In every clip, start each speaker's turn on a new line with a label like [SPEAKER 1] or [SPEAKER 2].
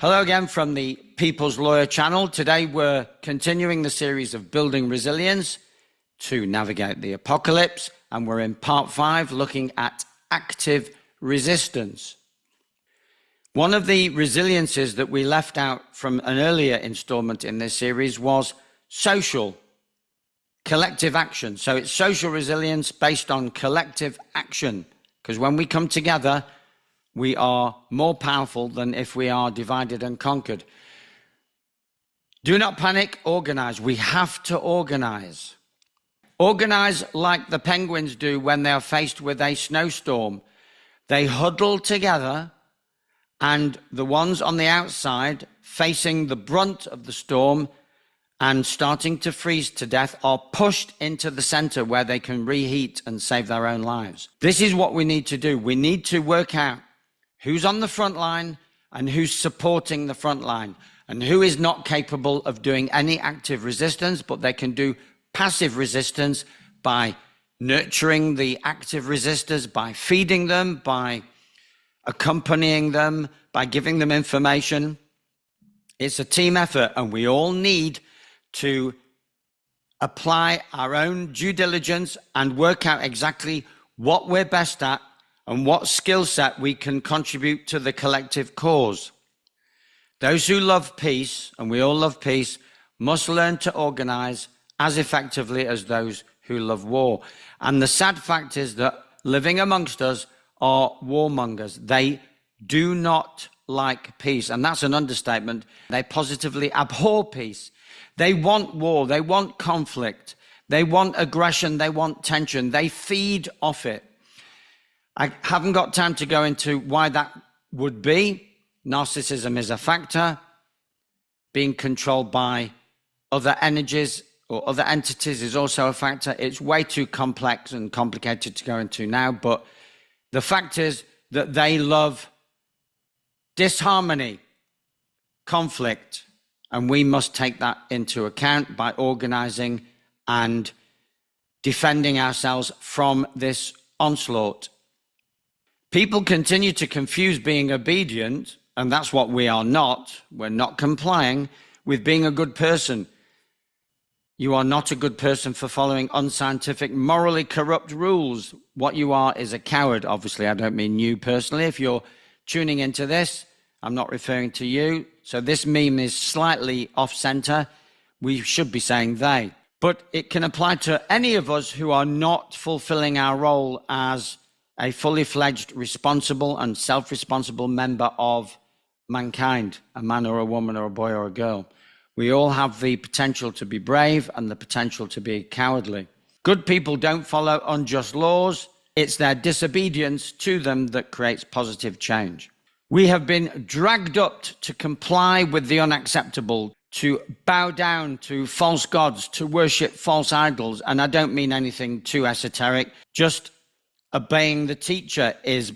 [SPEAKER 1] Hello again from the People's Lawyer channel. Today we're continuing the series of building resilience to navigate the apocalypse, and we're in part 5 looking at active resistance. One of the resiliences that we left out from an earlier installment in this series was social, collective action. So it's social resilience based on collective action, because when we come together, we are more powerful than if we are divided and conquered. Do not panic, organize. We have to organize. Organize like the penguins do when they are faced with a snowstorm. They huddle together, and the ones on the outside facing the brunt of the storm and starting to freeze to death are pushed into the center where they can reheat and save their own lives. This is what we need to do. We need to work out who's on the front line and who's supporting the front line, and who is not capable of doing any active resistance, but they can do passive resistance by nurturing the active resistors, by feeding them, by accompanying them, by giving them information. It's a team effort, and we all need to apply our own due diligence and work out exactly what we're best at and what skill set we can contribute to the collective cause. Those who love peace, and we all love peace, must learn to organize as effectively as those who love war. And the sad fact is that living amongst us are warmongers. They do not like peace, and that's an understatement. They positively abhor peace. They want war, they want conflict, they want aggression, they want tension, they feed off it. I haven't got time to go into why that would be. Narcissism is a factor. Being controlled by other energies or other entities is also a factor. It's way too complex and complicated to go into now, but the fact is that they love disharmony, conflict, and we must take that into account by organizing and defending ourselves from this onslaught. People continue to confuse being obedient, and that's what we are not. We're not complying with being a good person. You are not a good person for following unscientific, morally corrupt rules. What you are is a coward. Obviously, I don't mean you personally. If you're tuning into this, I'm not referring to you. So this meme is slightly off-center. We should be saying they. But it can apply to any of us who are not fulfilling our role as a fully fledged, responsible and self-responsible member of mankind, a man or a woman or a boy or a girl. We all have the potential to be brave and the potential to be cowardly. Good people don't follow unjust laws. It's their disobedience to them that creates positive change. We have been dragged up to comply with the unacceptable, to bow down to false gods, to worship false idols. And I don't mean anything too esoteric. Just obeying the teacher is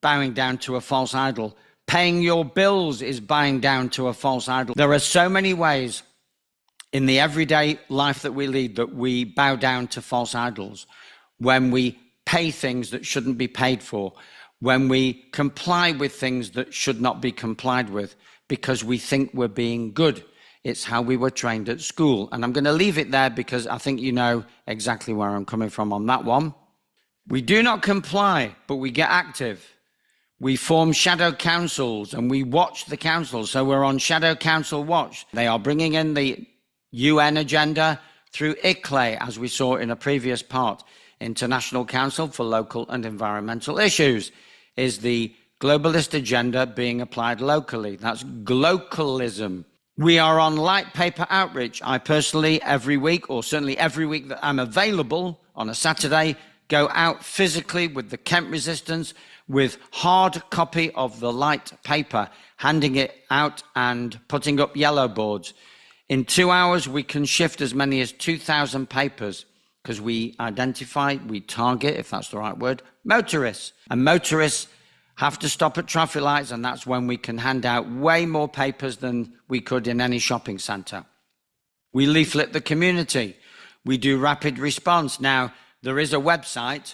[SPEAKER 1] bowing down to a false idol. Paying your bills is bowing down to a false idol. There are so many ways in the everyday life that we lead that we bow down to false idols. When we pay things that shouldn't be paid for, when we comply with things that should not be complied with because we think we're being good. It's how we were trained at school. And I'm going to leave it there because I think you know exactly where I'm coming from on that one. We do not comply, but we get active. We form shadow councils and we watch the councils. So we're on shadow council watch. They are bringing in the UN agenda through ICLE, as we saw in a previous part. International Council for Local and Environmental Issues is the globalist agenda being applied locally. That's glocalism. We are on light paper outreach. I personally, every week, or certainly every week that I'm available on a Saturday, go out physically with the Kent Resistance with hard copy of the light paper, handing it out and putting up yellow boards. In 2 hours, we can shift as many as 2,000 papers because we identify, we target, if that's the right word, motorists. And motorists have to stop at traffic lights, and that's when we can hand out way more papers than we could in any shopping centre. We leaflet the community. We do rapid response. Now, there is a website,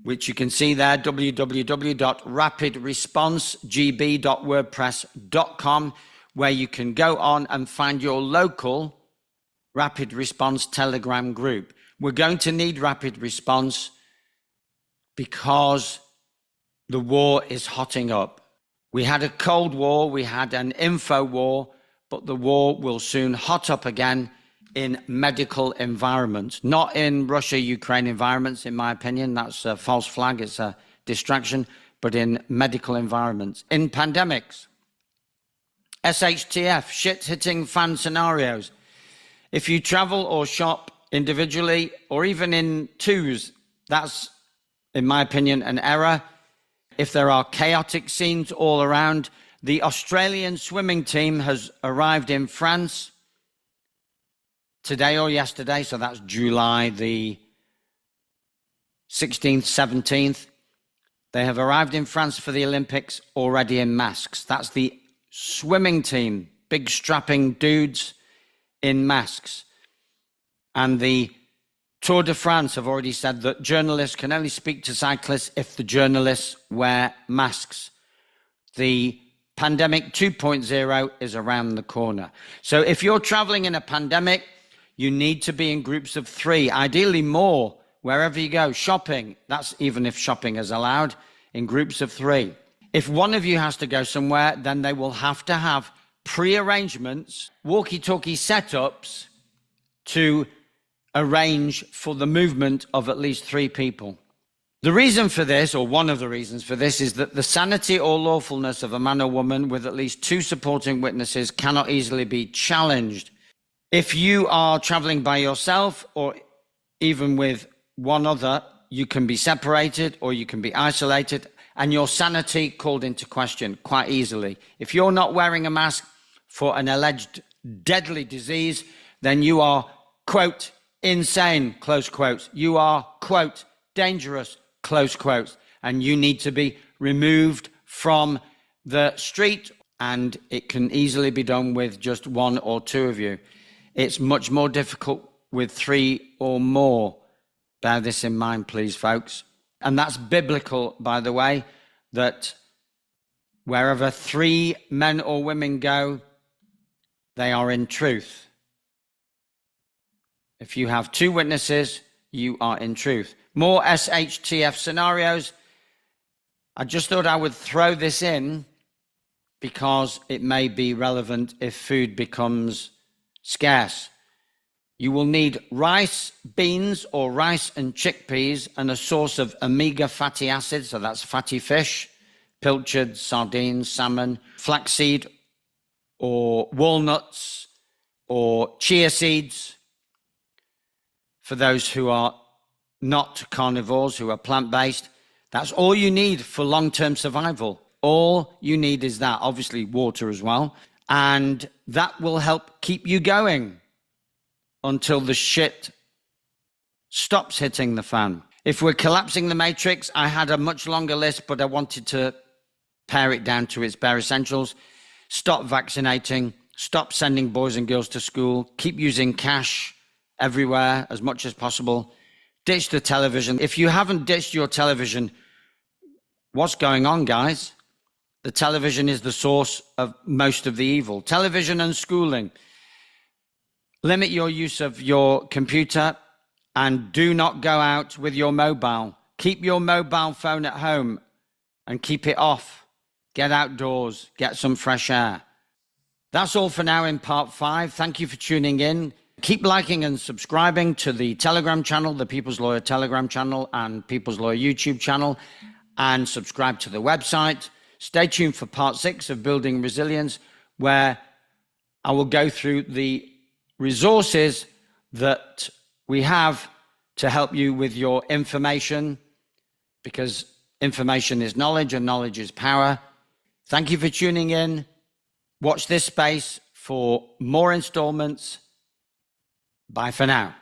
[SPEAKER 1] which you can see there, www.rapidresponsegb.wordpress.com, where you can go on and find your local Rapid Response Telegram group. We're going to need rapid response because the war is hotting up. We had a Cold War, we had an info war, but the war will soon hot up again in medical environments, not in Russia-Ukraine environments, in my opinion. That's a false flag, it's a distraction, but in medical environments, in pandemics. SHTF, shit-hitting fan scenarios. If you travel or shop individually or even in twos, that's, in my opinion, an error. If there are chaotic scenes all around, the Australian swimming team has arrived in France today or yesterday, so that's July the 16th, 17th. They have arrived in France for the Olympics already in masks. That's the swimming team, big strapping dudes in masks. And the Tour de France have already said that journalists can only speak to cyclists if the journalists wear masks. The pandemic 2.0 is around the corner. So if you're traveling in a pandemic, you need to be in groups of 3, ideally more, wherever you go. Shopping, that's even if shopping is allowed, in groups of 3. If one of you has to go somewhere, then they will have to have pre-arrangements, walkie-talkie setups to arrange for the movement of at least 3 people. The reason for this, or one of the reasons for this, is that the sanity or lawfulness of a man or woman with at least 2 supporting witnesses cannot easily be challenged. If you are traveling by yourself or even with one other, you can be separated or you can be isolated and your sanity called into question quite easily. If you're not wearing a mask for an alleged deadly disease, then you are, quote, insane, close quotes. You are, quote, dangerous, close quotes. And you need to be removed from the street, and it can easily be done with just 1 or 2 of you. It's much more difficult with 3 or more. Bear this in mind, please, folks. And that's biblical, by the way, that wherever 3 men or women go, they are in truth. If you have 2 witnesses, you are in truth. More SHTF scenarios. I just thought I would throw this in because it may be relevant if food becomes scarce. You will need rice, beans, or rice and chickpeas, and a source of omega fatty acids, so that's fatty fish, pilchard, sardines, salmon, flaxseed, or walnuts, or chia seeds, for those who are not carnivores, who are plant-based. That's all you need for long-term survival. All you need is that, obviously water as well, and that will help keep you going until the shit stops hitting the fan. If we're collapsing the matrix, I had a much longer list, but I wanted to pare it down to its bare essentials. Stop vaccinating, stop sending boys and girls to school, keep using cash everywhere as much as possible, ditch the television. If you haven't ditched your television, what's going on, guys? The television is the source of most of the evil. Television and schooling. Limit your use of your computer and do not go out with your mobile. Keep your mobile phone at home and keep it off. Get outdoors, get some fresh air. That's all for now in part 5. Thank you for tuning in. Keep liking and subscribing to the Telegram channel, the People's Lawyer Telegram channel and People's Lawyer YouTube channel, and subscribe to the website. Stay tuned for part 6 of Building Resilience, where I will go through the resources that we have to help you with your information, because information is knowledge and knowledge is power. Thank you for tuning in. Watch this space for more installments. Bye for now.